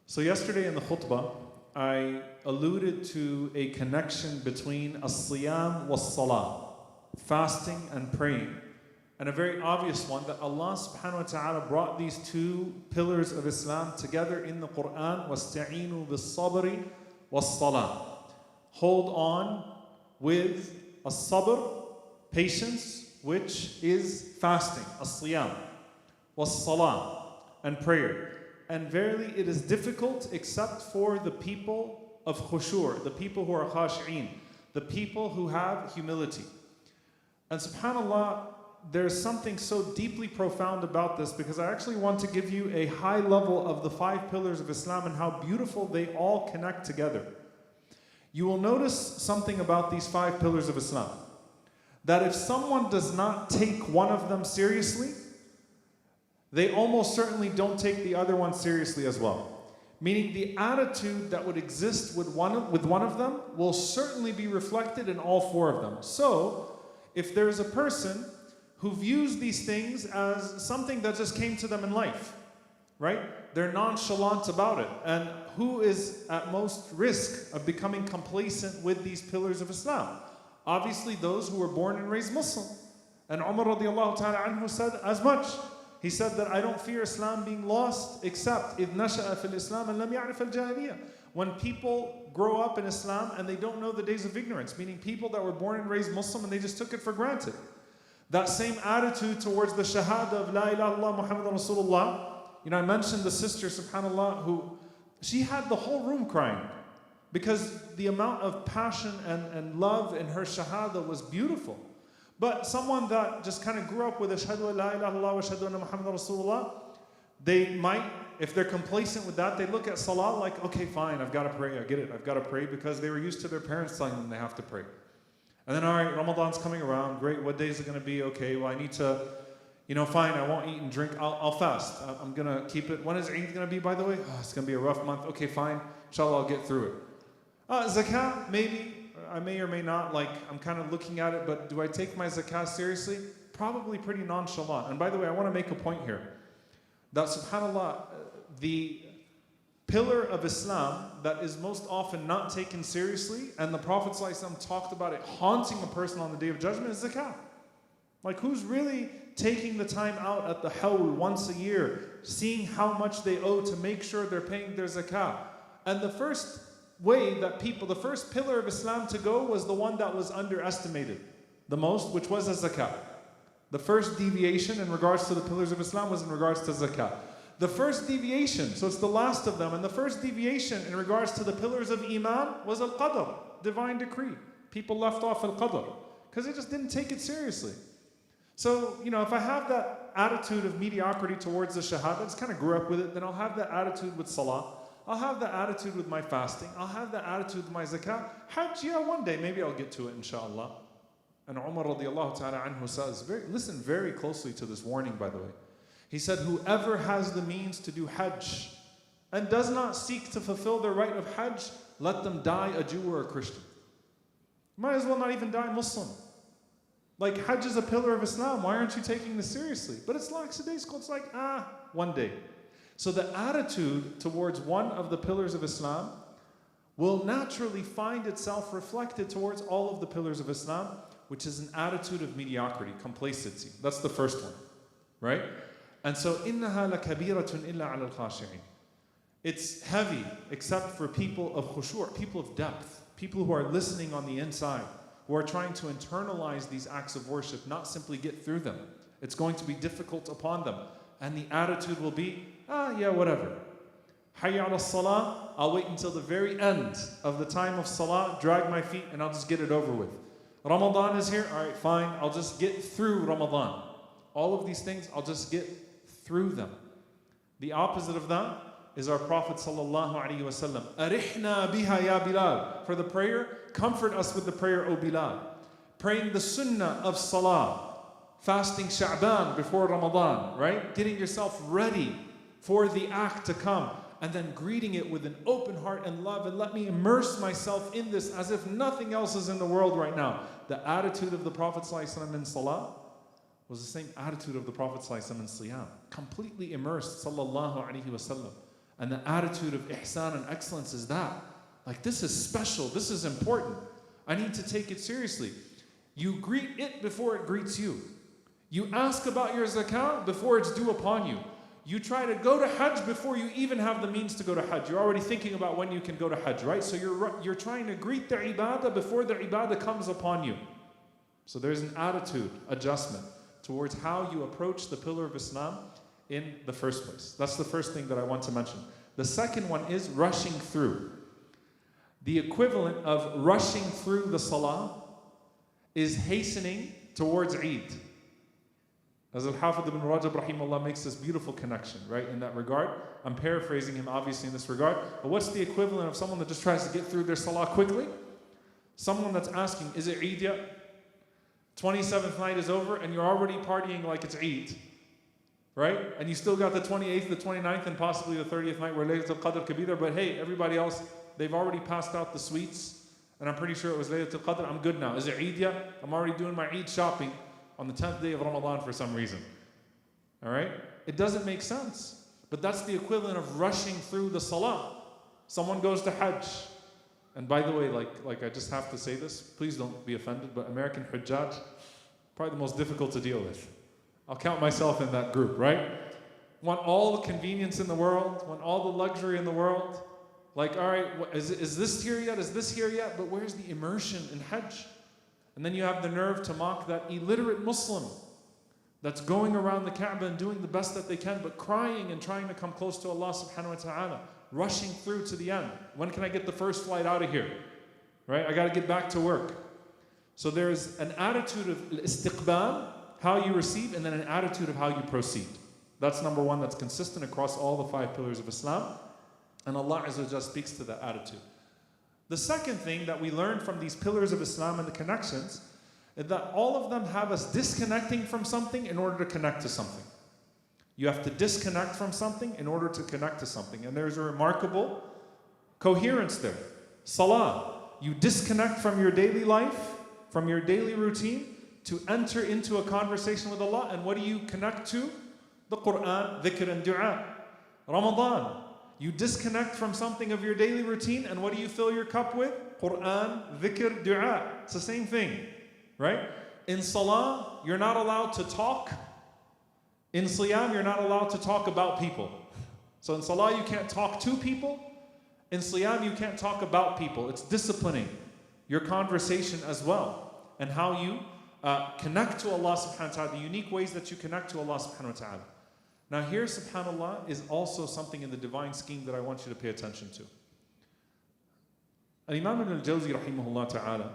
So yesterday in the khutbah, I alluded to a connection between as-siyam was-salah, fasting and praying. And a very obvious one, that Allah subhanahu wa ta'ala brought these two pillars of Islam together in the Qur'an. وَاسْتَعِينُوا بِالصَّبْرِ وَالصَّلَاةِ. Hold on with as-sabr, patience, which is fasting, as-siyam, was-salah, and prayer. And verily it is difficult except for the people of khushur, the people who are khashi'een, the people who have humility. And subhanAllah, there's something so deeply profound about this, because I actually want to give you a high level of the 5 pillars of Islam and how beautiful they all connect together. You will notice something about these 5 pillars of Islam, that if someone does not take one of them seriously, they almost certainly don't take the other one seriously as well. Meaning the attitude that would exist with one of them will certainly be reflected in all 4 of them. So, if there's a person who views these things as something that just came to them in life, right? They're nonchalant about it. And who is at most risk of becoming complacent with these pillars of Islam? Obviously those who were born and raised Muslim. And Umar radiallahu ta'ala anhu said as much. He said that I don't fear Islam being lost except إِذْ نَشَأَ فِي الْإِسْلَامِ أَنْ لَمْ يَعْرِفَ الْجَاهِلِيَّةِ. When people grow up in Islam and they don't know the days of ignorance, meaning people that were born and raised Muslim and they just took it for granted. That same attitude towards the shahada of La ilaha illallah Muhammad Rasulullah. You know, I mentioned the sister, subhanAllah, who, she had the whole room crying because the amount of passion and love in her shahada was beautiful. But someone that just kind of grew up with Ashhadu la ilaha illallah wa ashhadu anna Muhammad Rasulullah, they might, if they're complacent with that, they look at salah like, okay, fine, I've got to pray, I get it, I've got to pray, because they were used to their parents telling them they have to pray. And then, all right, Ramadan's coming around, great, what day is it going to be? Okay, well, I need to, you know, fine, I won't eat and drink, I'll fast. I'm going to keep it. When is Eid going to be, by the way? Oh, it's going to be a rough month. Okay, fine, inshallah, I'll get through it. Zakah, maybe. I may or may not, like, I'm kind of looking at it, but do I take my zakah seriously? Probably pretty nonchalant. And by the way, I want to make a point here, that subhanAllah, the pillar of Islam that is most often not taken seriously, and the Prophet ﷺ talked about it haunting a person on the Day of Judgment, is zakah. Like, who's really taking the time out at the hawl once a year, seeing how much they owe to make sure they're paying their zakah? And the first way that the first pillar of Islam to go was the one that was underestimated the most, which was a zakah. The first deviation in regards to the pillars of Islam was in regards to zakah. The first deviation, so it's the last of them, and the first deviation in regards to the pillars of Iman was al-qadr, divine decree. People left off al-qadr because they just didn't take it seriously. So, you know, if I have that attitude of mediocrity towards the shahada, I just kind of grew up with it, then I'll have that attitude with salah. I'll have that attitude with my fasting. I'll have that attitude with my zakah. Hajj, yeah, one day, maybe I'll get to it, inshallah. And Umar radiallahu ta'ala anhu says, listen very closely to this warning, by the way. He said, whoever has the means to do hajj and does not seek to fulfill their right of hajj, let them die a Jew or a Christian. Might as well not even die Muslim. Like, hajj is a pillar of Islam. Why aren't you taking this seriously? But it's lackadaisical. It's like, one day. So the attitude towards one of the pillars of Islam will naturally find itself reflected towards all of the pillars of Islam, which is an attitude of mediocrity, complacency. That's the first one, right? And so, إِنَّهَا لَكَبِيرَةٌ إِلَّا عَلَى الْخَاشِعِينَ. It's heavy except for people of khushur, people of depth, people who are listening on the inside, who are trying to internalize these acts of worship, not simply get through them. It's going to be difficult upon them. And the attitude will be, yeah, whatever. Hayya ala salah, I'll wait until the very end of the time of salah, drag my feet, and I'll just get it over with. Ramadan is here, all right, fine, I'll just get through Ramadan. All of these things, I'll just get through them. The opposite of that is our Prophet sallallahu alaihi wasallam. Arihna biha ya Bilal. For the prayer, comfort us with the prayer, O Bilal. Praying the sunnah of salah. Fasting Sha'ban before Ramadan, right? Getting yourself ready for the act to come, and then greeting it with an open heart and love, and let me immerse myself in this as if nothing else is in the world right now. The attitude of the Prophet ﷺ in salah was the same attitude of the Prophet ﷺ in siyam. Completely immersed, sallallahu alaihi wasallam. And the attitude of ihsan and excellence is that. Like, this is special, this is important. I need to take it seriously. You greet it before it greets you. You ask about your zakah before it's due upon you. You try to go to Hajj before you even have the means to go to Hajj. You're already thinking about when you can go to Hajj, right? So you're trying to greet the ibadah before the ibadah comes upon you. So there's an attitude adjustment towards how you approach the pillar of Islam in the first place. That's the first thing that I want to mention. The second one is rushing through. The equivalent of rushing through the salah is hastening towards Eid. As Al-Hafidh ibn Rajab rahimahullah makes this beautiful connection, right, in that regard. I'm paraphrasing him obviously in this regard. But what's the equivalent of someone that just tries to get through their salah quickly? Someone that's asking, is it Eid yet? 27th night is over and you're already partying like it's Eid. Right? And you still got the 28th, the 29th, and possibly the 30th night where Laylatul Qadr could be there. But hey, everybody else, they've already passed out the sweets. And I'm pretty sure it was Laylatul Qadr. I'm good now. Is it Eid yet? I'm already doing my Eid shopping on the 10th day of Ramadan for some reason. All right? It doesn't make sense. But that's the equivalent of rushing through the salah. Someone goes to Hajj. And by the way, like I just have to say this, please don't be offended, but American Hujjaj, probably the most difficult to deal with. I'll count myself in that group, right? Want all the convenience in the world, want all the luxury in the world. Like, all right, is this here yet? Is this here yet? But where's the immersion in Hajj? And then you have the nerve to mock that illiterate Muslim that's going around the Kaaba and doing the best that they can, but crying and trying to come close to Allah subhanahu wa ta'ala, rushing through to the end. When can I get the first flight out of here? Right? I got to get back to work. So there's an attitude of istiqbal, how you receive, and then an attitude of how you proceed. That's number one, that's consistent across all the 5 pillars of Islam. And Allah Azza wa Jalla speaks to that attitude. The second thing that we learn from these pillars of Islam and the connections is that all of them have us disconnecting from something in order to connect to something. You have to disconnect from something in order to connect to something. And there's a remarkable coherence there. Salah, you disconnect from your daily life, from your daily routine, to enter into a conversation with Allah. And what do you connect to? The Qur'an, dhikr and dua. Ramadan, you disconnect from something of your daily routine, and what do you fill your cup with? Qur'an, dhikr, dua. It's the same thing, right? In salah, you're not allowed to talk. In siyam, you're not allowed to talk about people. So in salah, you can't talk to people. In siyam, you can't talk about people. It's disciplining your conversation as well, and how you connect to Allah subhanahu wa ta'ala, the unique ways that you connect to Allah subhanahu wa ta'ala. Now here, subhanAllah, is also something in the divine scheme that I want you to pay attention to. Imam al-Jawzi rahimahullah ta'ala,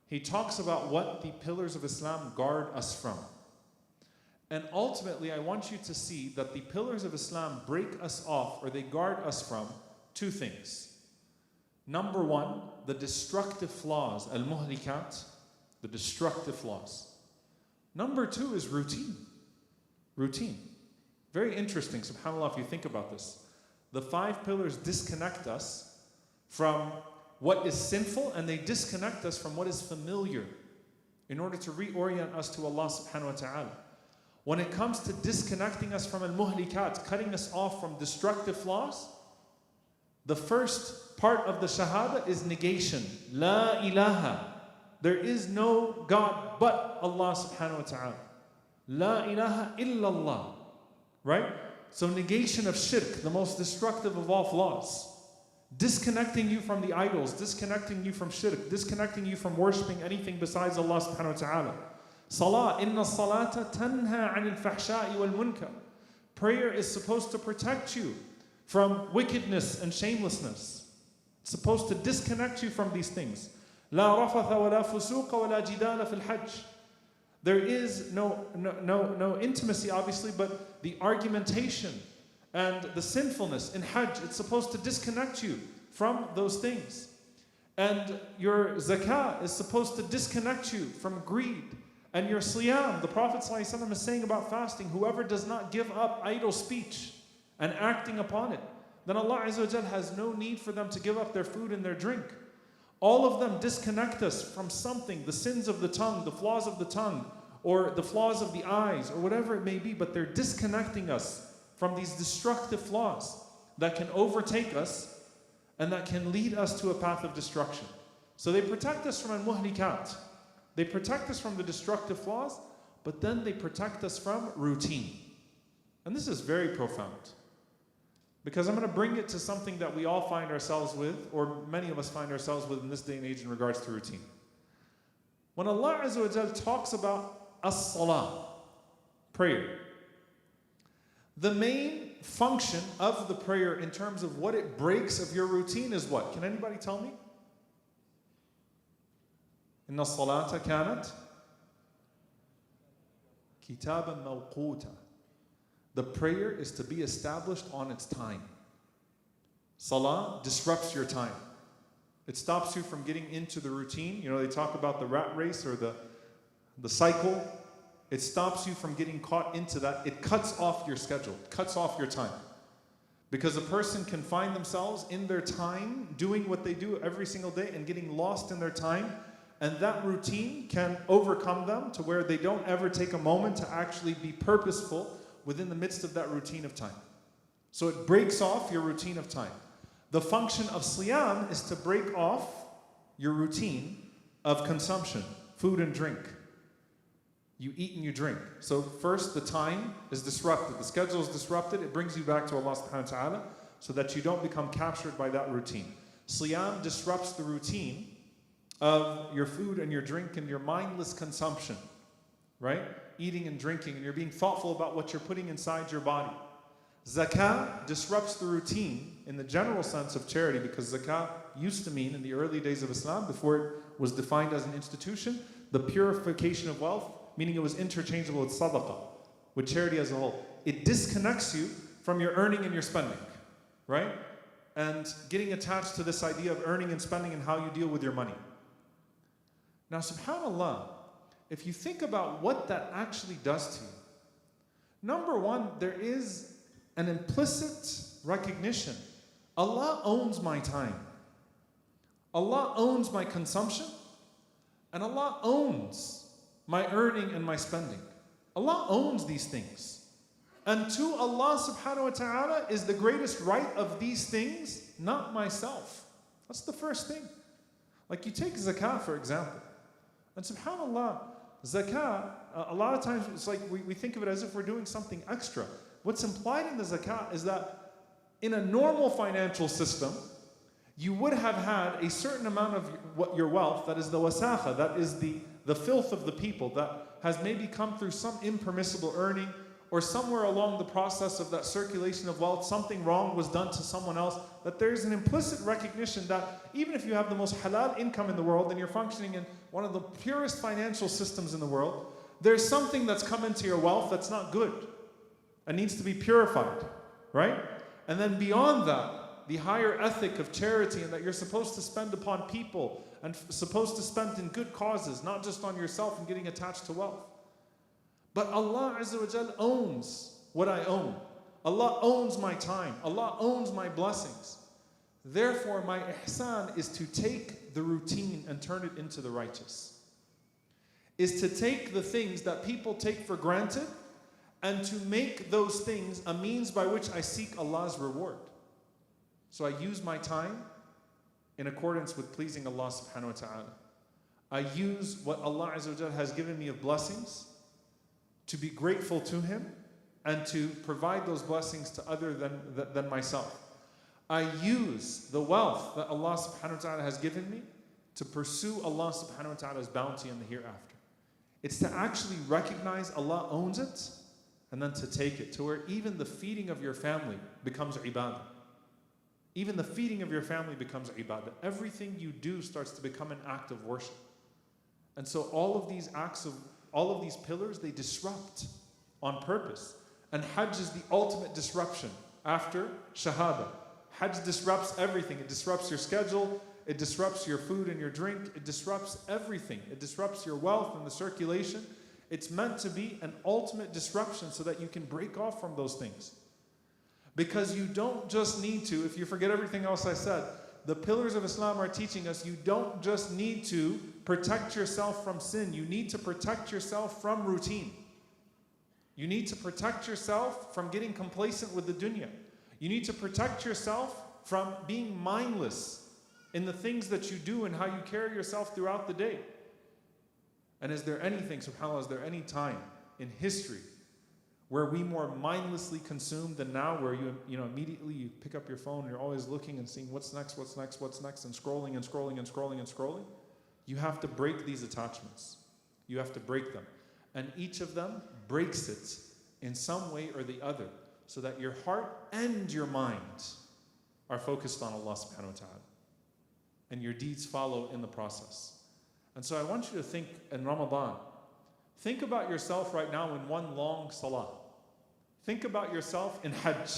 he talks about what the pillars of Islam guard us from. And ultimately, I want you to see that the pillars of Islam break us off, or they guard us from 2 things. Number 1, the destructive flaws, al-muhlikat, the destructive flaws. Number 2 is routine. Routine. Very interesting, subhanAllah, if you think about this. The 5 pillars disconnect us from what is sinful, and they disconnect us from what is familiar in order to reorient us to Allah subhanahu wa ta'ala. When it comes to disconnecting us from al-muhlikat, cutting us off from destructive flaws, the first part of the shahada is negation. La ilaha. There is no God but Allah subhanahu wa ta'ala. La ilaha illallah. Right? So negation of shirk, the most destructive of all flaws. Disconnecting you from the idols, disconnecting you from shirk, disconnecting you from worshipping anything besides Allah subhanahu wa ta'ala. Salah, inna salata tanha anil fahsha'i wal munkar. Prayer is supposed to protect you from wickedness and shamelessness. It's supposed to disconnect you from these things. La rafatha wa la fusuqa wa la jidala fil hajj. There is no intimacy, obviously, but the argumentation and the sinfulness in Hajj, it's supposed to disconnect you from those things. And your zakah is supposed to disconnect you from greed. And your siyam, the Prophet ﷺ is saying about fasting, whoever does not give up idle speech and acting upon it, then Allah Azza wa Jal has no need for them to give up their food and their drink. All of them disconnect us from something, the sins of the tongue, the flaws of the tongue, or the flaws of the eyes, or whatever it may be, but they're disconnecting us from these destructive flaws. that can overtake us and that can lead us to a path of destruction. So they protect us from al-muhlikat. They protect us from the destructive flaws, but then they protect us from routine. And this is very profound. Because I'm going to bring it to something that we all find ourselves with, or many of us find ourselves with in this day and age in regards to routine. When Allah Azza wa Jal talks about as-salah, prayer, the main function of the prayer in terms of what it breaks of your routine is what? Can anybody tell me? Inna as-salata kanat kitaban mawquta. The prayer is to be established on its time. Salah disrupts your time. It stops you from getting into the routine. You know, they talk about the rat race or the cycle. It stops you from getting caught into that. It cuts off your schedule, cuts off your time. Because a person can find themselves in their time doing what they do every single day and getting lost in their time. And that routine can overcome them to where they don't ever take a moment to actually be purposeful within the midst of that routine of time. So it breaks off your routine of time. The function of siyam is to break off your routine of consumption, food and drink. You eat and you drink. So first the time is disrupted, the schedule is disrupted, it brings you back to Allah subhanahu wa ta'ala so that you don't become captured by that routine. Siyam disrupts the routine of your food and your drink and your mindless consumption, right? Eating and drinking, and you're being thoughtful about what you're putting inside your body. Zakah disrupts the routine in the general sense of charity, because zakah used to mean in the early days of Islam, before it was defined as an institution, the purification of wealth, meaning it was interchangeable with sadaqah, with charity as a whole. It disconnects you from your earning and your spending, right? And getting attached to this idea of earning and spending and how you deal with your money. Now, subhanAllah, if you think about what that actually does to you, number one, there is an implicit recognition. Allah owns my time. Allah owns my consumption. And Allah owns my earning and my spending. Allah owns these things. And to Allah subhanahu wa ta'ala is the greatest right of these things, not myself. That's the first thing. Like you take zakah, for example. And subhanAllah, zakah, a lot of times it's like we think of it as if we're doing something extra. What's implied in the zakah is that in a normal financial system, you would have had a certain amount of your wealth, that is the wasakha, that is the filth of the people, that has maybe come through some impermissible earning, or somewhere along the process of that circulation of wealth, something wrong was done to someone else, that there's an implicit recognition that even if you have the most halal income in the world and you're functioning in one of the purest financial systems in the world, there's something that's come into your wealth that's not good and needs to be purified, right? And then beyond that, the higher ethic of charity, and that you're supposed to spend upon people and supposed to spend in good causes, not just on yourself and getting attached to wealth. But Allah Azza wa Jal owns what I own. Allah owns my time. Allah owns my blessings. Therefore, my ihsan is to take the routine and turn it into the righteous. Is to take the things that people take for granted and to make those things a means by which I seek Allah's reward. So I use my time in accordance with pleasing Allah subhanahu wa ta'ala. I use what Allah Azza wa Jal has given me of blessings to be grateful to Him and to provide those blessings to other than myself. I use the wealth that Allah subhanahu wa ta'ala has given me to pursue Allah subhanahu wa ta'ala's bounty in the hereafter. It's to actually recognize Allah owns it and then to take it to where even the feeding of your family becomes ibadah. Even the feeding of your family becomes ibadah. Everything you do starts to become an act of worship. And so all of these pillars, they disrupt on purpose. And Hajj is the ultimate disruption after Shahada. Hajj disrupts everything. It disrupts your schedule. It disrupts your food and your drink. It disrupts everything. It disrupts your wealth and the circulation. It's meant to be an ultimate disruption so that you can break off from those things. Because you don't just need to, if you forget everything else I said, the pillars of Islam are teaching us you don't just need to protect yourself from sin. You need to protect yourself from routine. You need to protect yourself from getting complacent with the dunya. You need to protect yourself from being mindless in the things that you do and how you carry yourself throughout the day. And is there anything, subhanAllah, is there any time in history where we more mindlessly consume than now, where you immediately you pick up your phone and you're always looking and seeing what's next, and scrolling and scrolling and scrolling and scrolling? You have to break these attachments. You have to break them. And each of them breaks it in some way or the other, so that your heart and your mind are focused on Allah subhanahu wa ta'ala. And your deeds follow in the process. And so I want you to think in Ramadan, think about yourself right now in one long salah. Think about yourself in Hajj,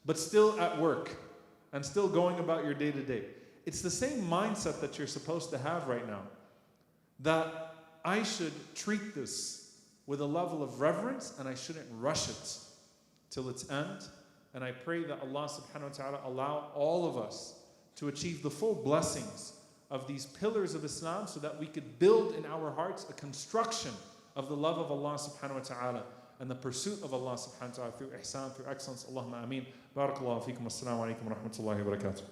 but still at work and still going about your day to day. It's the same mindset that you're supposed to have right now, that I should treat this with a level of reverence and I shouldn't rush it till its end. And I pray that Allah subhanahu wa ta'ala allow all of us to achieve the full blessings of these pillars of Islam, so that we could build in our hearts a construction of the love of Allah subhanahu wa ta'ala and the pursuit of Allah subhanahu wa ta'ala through ihsan, through excellence. Allahumma ameen. Barakallahu feekum. Assalamu alaikum wa rahmatullahi wa barakatuh.